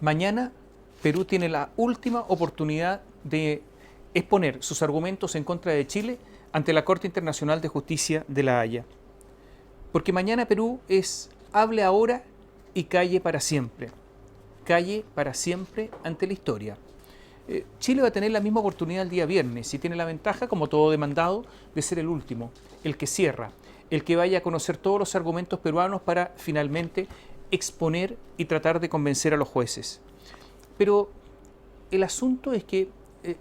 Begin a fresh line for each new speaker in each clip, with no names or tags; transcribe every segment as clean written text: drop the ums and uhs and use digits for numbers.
Mañana Perú tiene la última oportunidad de exponer sus argumentos en contra de Chile ante la Corte Internacional de Justicia de La Haya. Porque mañana Perú es hable ahora y calle para siempre. Calle para siempre ante la historia. Chile va a tener la misma oportunidad el día viernes y tiene la ventaja, como todo demandado, de ser el último, el que cierra, el que vaya a conocer todos los argumentos peruanos para finalmente exponer y tratar de convencer a los jueces. Pero el asunto es que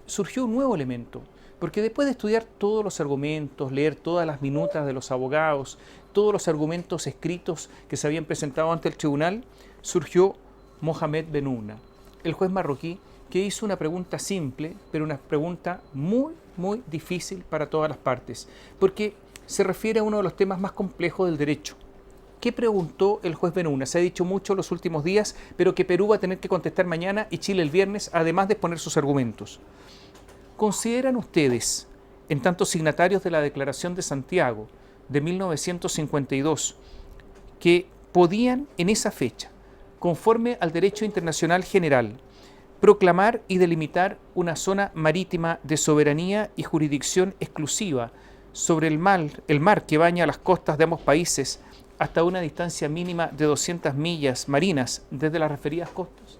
surgió un nuevo elemento, porque después de estudiar todos los argumentos, leer todas las minutas de los abogados, todos los argumentos escritos que se habían presentado ante el tribunal, surgió Mohamed Bennouna, el juez marroquí, que hizo una pregunta simple, pero una pregunta muy, muy difícil para todas las partes, porque se refiere a uno de los temas más complejos del derecho. ¿Qué preguntó el juez Bennouna? Se ha dicho mucho los últimos días, pero que Perú va a tener que contestar mañana y Chile el viernes, además de exponer sus argumentos. ¿Consideran ustedes, en tanto signatarios de la Declaración de Santiago de 1952, que podían en esa fecha, conforme al derecho internacional general, proclamar y delimitar una zona marítima de soberanía y jurisdicción exclusiva sobre el mar que baña las costas de ambos países hasta una distancia mínima de 200 millas marinas desde las referidas costas?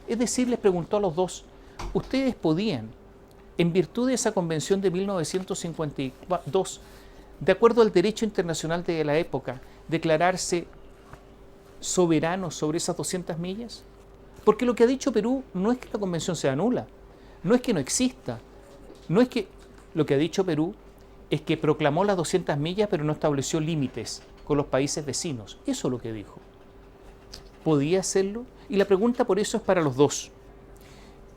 Es decir, les preguntó a los dos, ¿ustedes podían, en virtud de esa convención de 1952, de acuerdo al derecho internacional de la época, declararse soberanos sobre esas 200 millas? Porque lo que ha dicho Perú no es que la convención sea nula, no es que no exista, no es que lo que ha dicho Perú es que proclamó las 200 millas pero no estableció límites con los países vecinos. Eso es lo que dijo. ¿Podía hacerlo? Y la pregunta por eso es para los dos.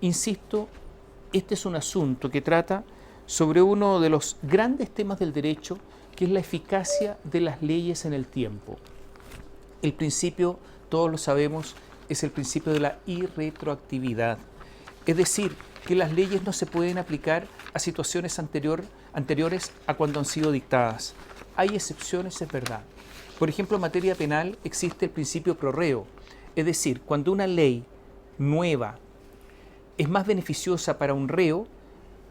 Insisto, este es un asunto que trata sobre uno de los grandes temas del derecho, que es la eficacia de las leyes en el tiempo. El principio, todos lo sabemos, es el principio de la irretroactividad. Es decir, que las leyes no se pueden aplicar a situaciones anteriores a cuando han sido dictadas. Hay excepciones, es verdad. Por ejemplo, en materia penal existe el principio pro reo. Es decir, cuando una ley nueva es más beneficiosa para un reo,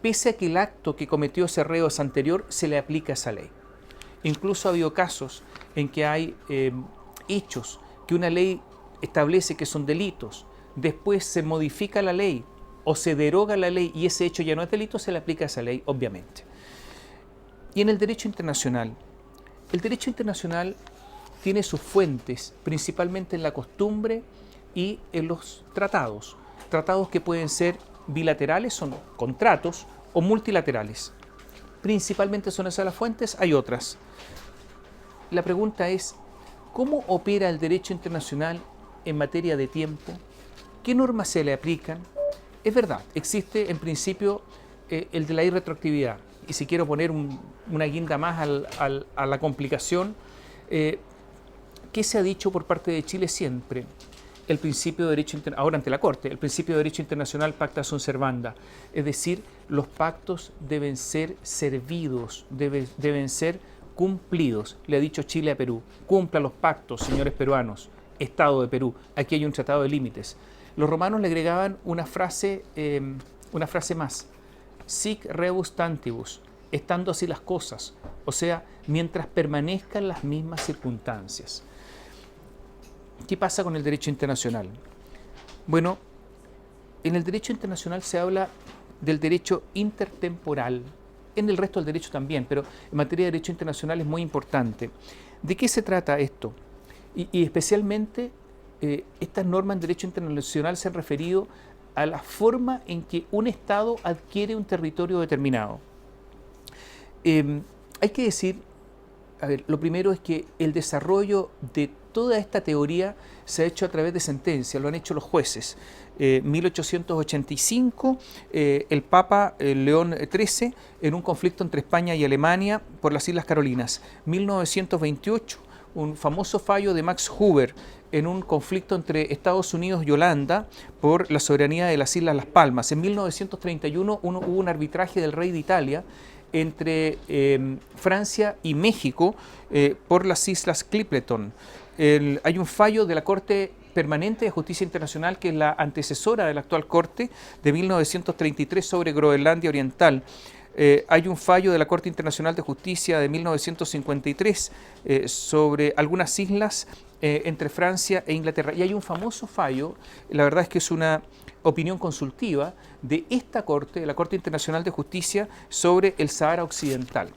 pese a que el acto que cometió ese reo es anterior, se le aplica esa ley. Incluso ha habido casos en que hay hechos que una ley establece que son delitos, después se modifica la ley o se deroga la ley y ese hecho ya no es delito, se le aplica esa ley, obviamente. Y en el derecho internacional tiene sus fuentes principalmente en la costumbre y en los tratados que pueden ser bilaterales, son contratos, o multilaterales. Principalmente son esas las fuentes, hay otras. La pregunta es, ¿cómo opera el derecho internacional en materia de tiempo? ¿Qué normas se le aplican? Es verdad, existe en principio el de la irretroactividad. Y si quiero poner una guinda más a la complicación, ¿qué se ha dicho por parte de Chile siempre? El principio de derecho internacional, ahora ante la Corte, el principio de derecho internacional pacta sunt servanda. Es decir, los pactos deben ser servidos, deben ser cumplidos. Le ha dicho Chile a Perú, cumpla los pactos, señores peruanos. Estado de Perú, aquí hay un tratado de límites. Los romanos le agregaban una frase más, sic rebus tantibus, estando así las cosas, o sea, mientras permanezcan las mismas circunstancias. ¿Qué pasa con el derecho internacional? Bueno, en el derecho internacional se habla del derecho intertemporal, en el resto del derecho también, pero en materia de derecho internacional es muy importante. ¿De qué se trata esto? Y especialmente estas normas en derecho internacional se han referido a la forma en que un Estado adquiere un territorio determinado. Hay que decir, lo primero es que el desarrollo de toda esta teoría se ha hecho a través de sentencias, lo han hecho los jueces. 1885, el Papa León XIII, en un conflicto entre España y Alemania por las Islas Carolinas. 1928, un famoso fallo de Max Huber en un conflicto entre Estados Unidos y Holanda por la soberanía de las Islas Las Palmas. En 1931 hubo un arbitraje del rey de Italia entre Francia y México por las Islas Clipperton. Hay un fallo de la Corte Permanente de Justicia Internacional, que es la antecesora de la actual Corte de 1933 sobre Groenlandia Oriental. Hay un fallo de la Corte Internacional de Justicia de 1953 sobre algunas islas entre Francia e Inglaterra. Y hay un famoso fallo, la verdad es que es una opinión consultiva de esta Corte, de la Corte Internacional de Justicia, sobre el Sahara Occidental.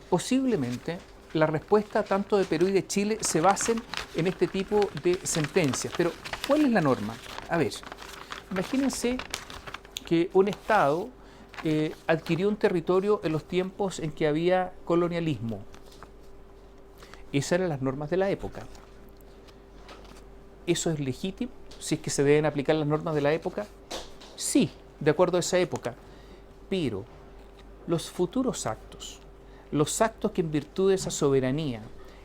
Posiblemente la respuesta tanto de Perú y de Chile se basen en este tipo de sentencias. Pero, ¿cuál es la norma? A ver, imagínense que un Estado adquirió un territorio en los tiempos en que había colonialismo. Esas eran las normas de la época. ¿Eso es legítimo? Si es que se deben aplicar las normas de la época, sí, de acuerdo a esa época. Pero los futuros actos, los actos que en virtud de esa soberanía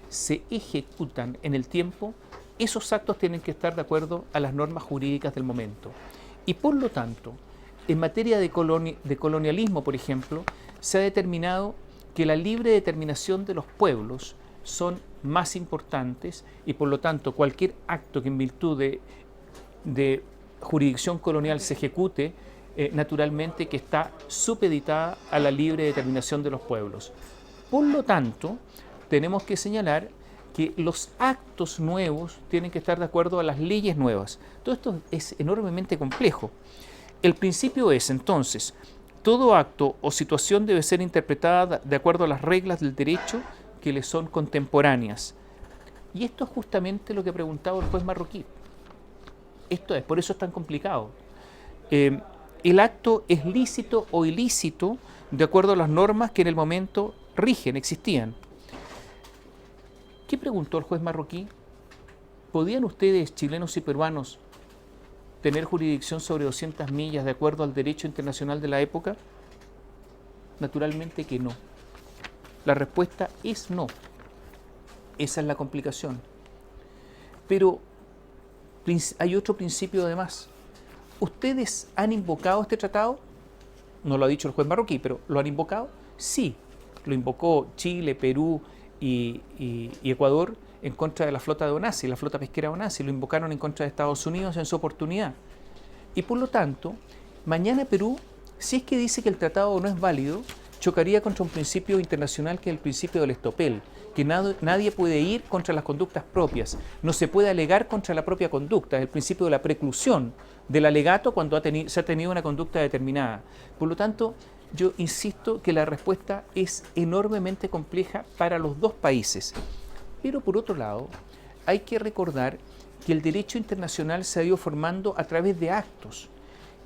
se ejecutan en el tiempo, esos actos tienen que estar de acuerdo a las normas jurídicas del momento. Y por lo tanto, en materia de colonialismo, por ejemplo, se ha determinado que la libre determinación de los pueblos son más importantes y por lo tanto cualquier acto que en virtud de jurisdicción colonial se ejecute, naturalmente que está supeditada a la libre determinación de los pueblos. Por lo tanto, tenemos que señalar que los actos nuevos tienen que estar de acuerdo a las leyes nuevas. Todo esto es enormemente complejo. El principio es, entonces, todo acto o situación debe ser interpretada de acuerdo a las reglas del derecho que le son contemporáneas. Y esto es justamente lo que preguntaba el juez marroquí. Esto es, por eso es tan complicado. El acto es lícito o ilícito de acuerdo a las normas que en el momento rigen, existían. ¿Qué preguntó el juez marroquí? ¿Podían ustedes, chilenos y peruanos, tener jurisdicción sobre 200 millas de acuerdo al derecho internacional de la época? Naturalmente que no. La respuesta es no. Esa es la complicación. Pero hay otro principio además. ¿Ustedes han invocado este tratado? No lo ha dicho el juez marroquí, pero ¿lo han invocado? Sí, lo invocó Chile, Perú y Ecuador en contra de la flota de Onassis, la flota pesquera de Onassis, lo invocaron en contra de Estados Unidos en su oportunidad. Y por lo tanto, mañana Perú, si es que dice que el tratado no es válido, chocaría contra un principio internacional que es el principio del estopel, que nadie puede ir contra las conductas propias, no se puede alegar contra la propia conducta, es el principio de la preclusión del alegato cuando se ha tenido una conducta determinada. Por lo tanto, yo insisto que la respuesta es enormemente compleja para los dos países. Pero por otro lado, hay que recordar que el derecho internacional se ha ido formando a través de actos.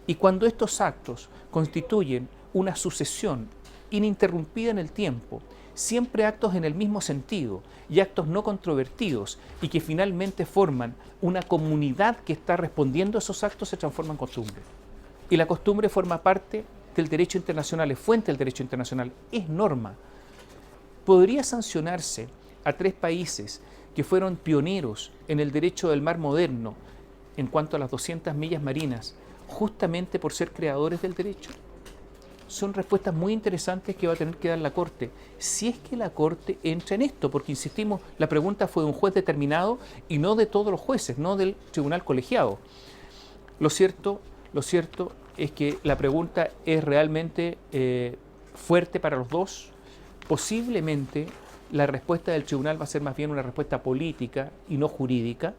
Y cuando estos actos constituyen una sucesión ininterrumpida en el tiempo, siempre actos en el mismo sentido y actos no controvertidos y que finalmente forman una comunidad que está respondiendo a esos actos, se transforma en costumbre. Y la costumbre forma parte del derecho internacional, es fuente del derecho internacional, es norma. ¿Podría sancionarse a 3 países que fueron pioneros en el derecho del mar moderno en cuanto a las 200 millas marinas, justamente por ser creadores del derecho? Son respuestas muy interesantes que va a tener que dar la Corte, si es que la Corte entra en esto, porque insistimos, la pregunta fue de un juez determinado y no de todos los jueces, no del tribunal colegiado. Lo cierto es que la pregunta es realmente fuerte para los dos. Posiblemente la respuesta del tribunal va a ser más bien una respuesta política y no jurídica.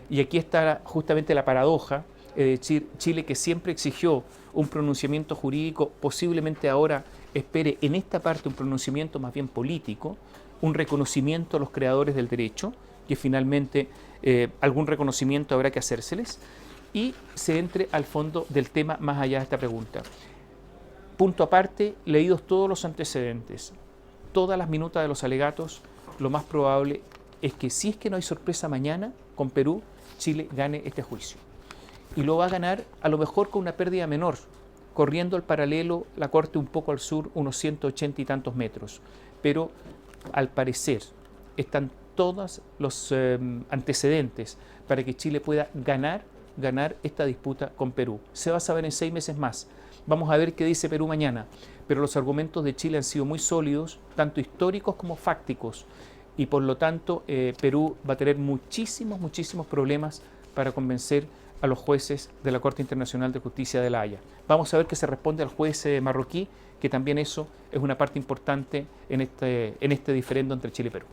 Y aquí está justamente la paradoja de Chile, que siempre exigió un pronunciamiento jurídico, posiblemente ahora espere en esta parte un pronunciamiento más bien político, un reconocimiento a los creadores del derecho, que finalmente algún reconocimiento habrá que hacérseles, y se entre al fondo del tema más allá de esta pregunta. Punto aparte, leídos todos los antecedentes, todas las minutas de los alegatos, lo más probable es que si es que no hay sorpresa mañana con Perú, Chile gane este juicio. Y lo va a ganar a lo mejor con una pérdida menor, corriendo al paralelo la Corte un poco al sur, unos 180 y tantos metros. Pero al parecer están todos los antecedentes para que Chile pueda ganar esta disputa con Perú. Se va a saber en 6 meses más. Vamos a ver qué dice Perú mañana. Pero los argumentos de Chile han sido muy sólidos, tanto históricos como fácticos. Y por lo tanto, Perú va a tener muchísimos problemas para convencer a los jueces de la Corte Internacional de Justicia de La Haya. Vamos a ver qué se responde al juez marroquí, que también eso es una parte importante en este diferendo entre Chile y Perú.